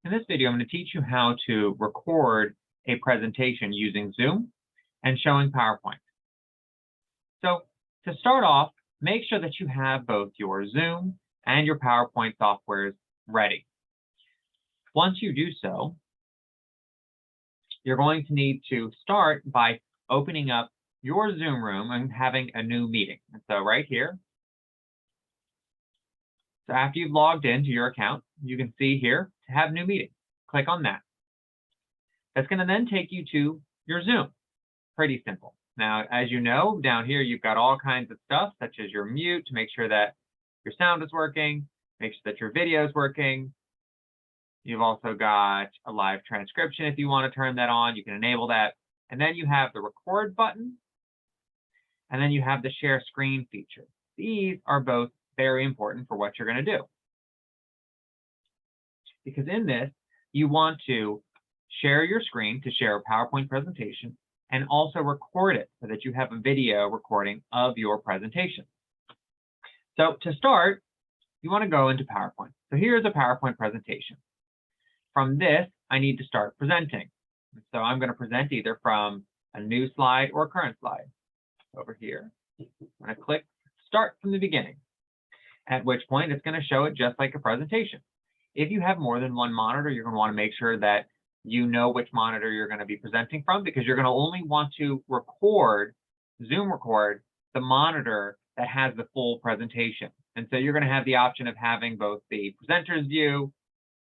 In this video, I'm going to teach you how to record a presentation using Zoom and showing PowerPoint. So to start off, make sure that you have both your Zoom and your PowerPoint softwares ready. Once you do so, you're going to need to start by opening up your Zoom room and having a new meeting. And so right here, so after you've logged into your account, you can see here to have new meeting. Click on that. That's going to then take you to your Zoom. Pretty simple. Now, as you know, down here, you've got all kinds of stuff, such as your mute to make sure that your sound is working, make sure that your video is working. You've also got a live transcription. If you want to turn that on, you can enable that. And then you have the record button. And then you have the share screen feature. These are both very important for what you're going to do. Because in this, you want to share your screen to share a PowerPoint presentation and also record it so that you have a video recording of your presentation. So to start, you want to go into PowerPoint. So here's a PowerPoint presentation. From this, I need to start presenting. So I'm going to present either from a new slide or a current slide. Over here, I'm going to click Start from the beginning, at which point it's going to show it just like a presentation. If you have more than one monitor, you're going to want to make sure that you know which monitor you're going to be presenting from, because you're going to only want to record, Zoom record, the monitor that has the full presentation. And so you're going to have the option of having both the presenter's view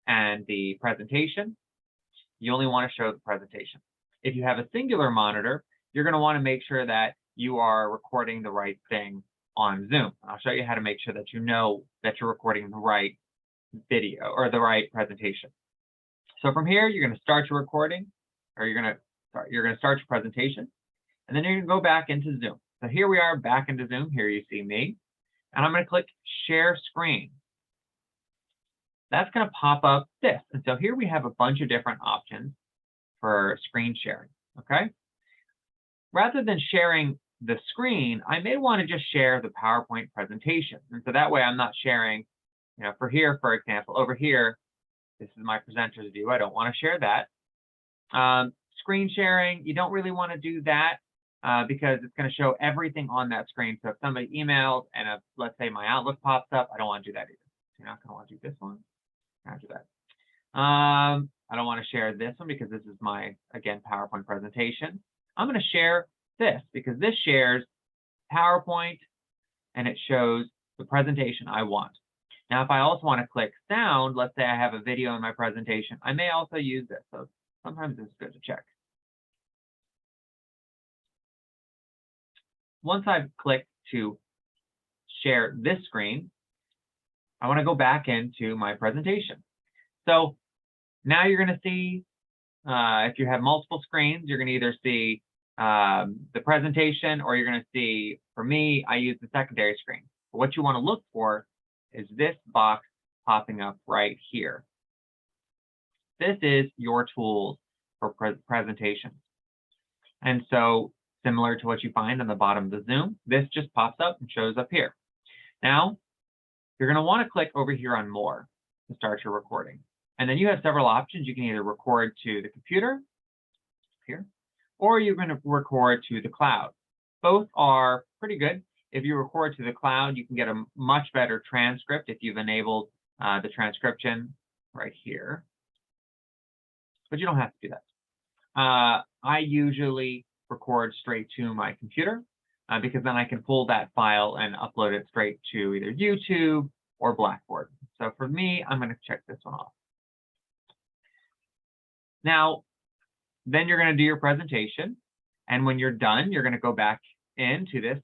and the presentation. You only want to show the presentation. If you have a singular monitor, you're going to want to make sure that you are recording the right thing on Zoom. I'll show you how to make sure that you know that you're recording the right video or the right presentation. So from here, you're going to start your recording, or you're going to start your presentation, and then you're going to go back into Zoom. So here we are back into Zoom. Here you see me, and I'm going to click Share Screen. That's going to pop up this. And so here we have a bunch of different options for screen sharing, okay? Rather than sharing the screen, I may want to just share the PowerPoint presentation. And so that way I'm not sharing, for here, for example, over here, this is my presenter's view. I don't want to share that. Screen sharing, you don't really want to do that because it's going to show everything on that screen. So if somebody emails and let's say my Outlook pops up, I don't want to do that either. You're not going to want to do this one. Not do that. I don't want to share this one because this is my, again, PowerPoint presentation. I'm going to share this because this shares PowerPoint and it shows the presentation I want. Now, if I also want to click sound, let's say I have a video in my presentation, I may also use this. So sometimes it's good to check. Once I've clicked to share this screen, I want to go back into my presentation. So now you're going to see, if you have multiple screens, you're going to either see the presentation, or you're going to see, for me, I use the secondary screen. But what you want to look for is this box popping up right here. This is your tools for presentations. And so similar to what you find on the bottom of the Zoom, this just pops up and shows up here. Now, you're going to want to click over here on More to start your recording. And then you have several options. You can either record to the computer here, or you're going to record to the cloud. Both are pretty good. If you record to the cloud, you can get a much better transcript if you've enabled the transcription right here. But you don't have to do that. I usually record straight to my computer because then I can pull that file and upload it straight to either YouTube or Blackboard. So for me, I'm going to check this one off. Now, then you're going to do your presentation. And when you're done, you're going to go back into this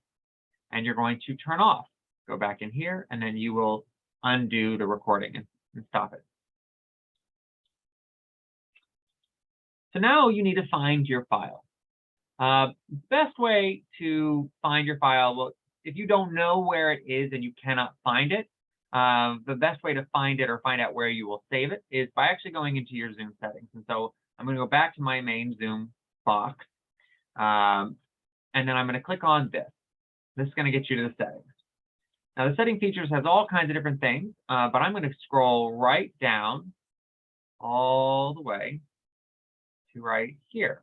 and you're going to turn off. Go back in here, and then you will undo the recording and stop it. So now you need to find your file. Best way to find your file, well, if you don't know where it is and you cannot find it, the best way to find it or find out where you will save it is by actually going into your Zoom settings. And so I'm going to go back to my main Zoom box, and then I'm going to click on this. This is going to get you to the settings. Now, the setting features has all kinds of different things, but I'm going to scroll right down all the way to right here,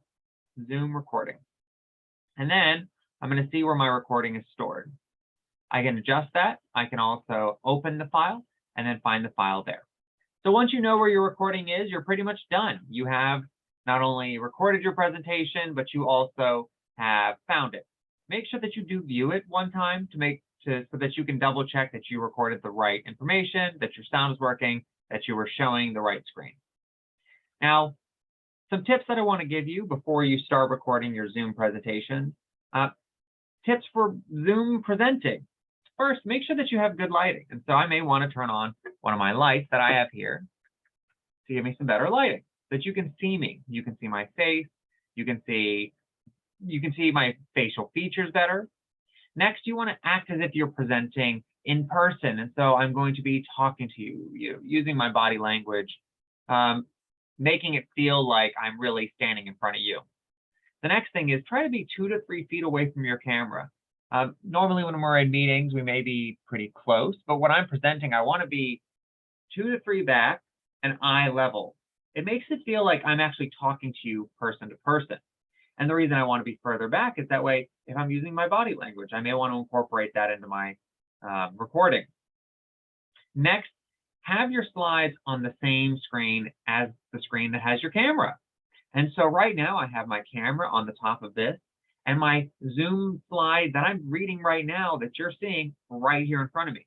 Zoom recording. And then I'm going to see where my recording is stored. I can adjust that. I can also open the file and then find the file there. So once you know where your recording is, you're pretty much done. You have not only recorded your presentation, but you also have found it. Make sure that you do view it one time so that you can double check that you recorded the right information, that your sound is working, that you were showing the right screen. Now, some tips that I want to give you before you start recording your Zoom presentation. Tips for Zoom presenting. First, make sure that you have good lighting. And so I may want to turn on one of my lights that I have here to give me some better lighting, so that you can see me. You can see my face. You can see my facial features better. Next, you want to act as if you're presenting in person. And so I'm going to be talking to you using my body language, making it feel like I'm really standing in front of you. The next thing is try to be 2 to 3 feet away from your camera. Normally when we're in meetings, we may be pretty close, but when I'm presenting, I want to be 2 to 3 back and eye level. It makes it feel like I'm actually talking to you person to person. And the reason I want to be further back is that way, if I'm using my body language, I may want to incorporate that into my recording. Next, have your slides on the same screen as the screen that has your camera. And so right now I have my camera on the top of this and my Zoom slide that I'm reading right now that you're seeing right here in front of me.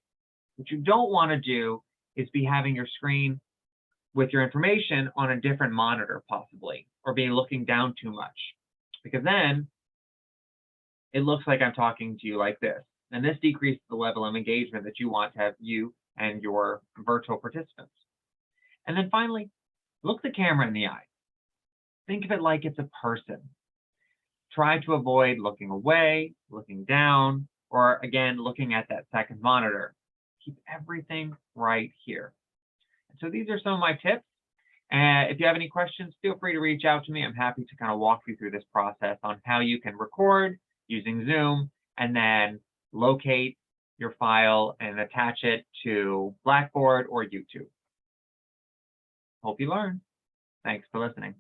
What you don't want to do is be having your screen with your information on a different monitor possibly, or be looking down too much, because then it looks like I'm talking to you like this. And this decreases the level of engagement that you want to have you and your virtual participants. And then finally, look the camera in the eye. Think of it like it's a person. Try to avoid looking away, looking down, or again, looking at that second monitor. Keep everything right here. And so these are some of my tips. And if you have any questions, feel free to reach out to me. I'm happy to kind of walk you through this process on how you can record using Zoom and then locate your file and attach it to Blackboard or YouTube. Hope you learn. Thanks for listening.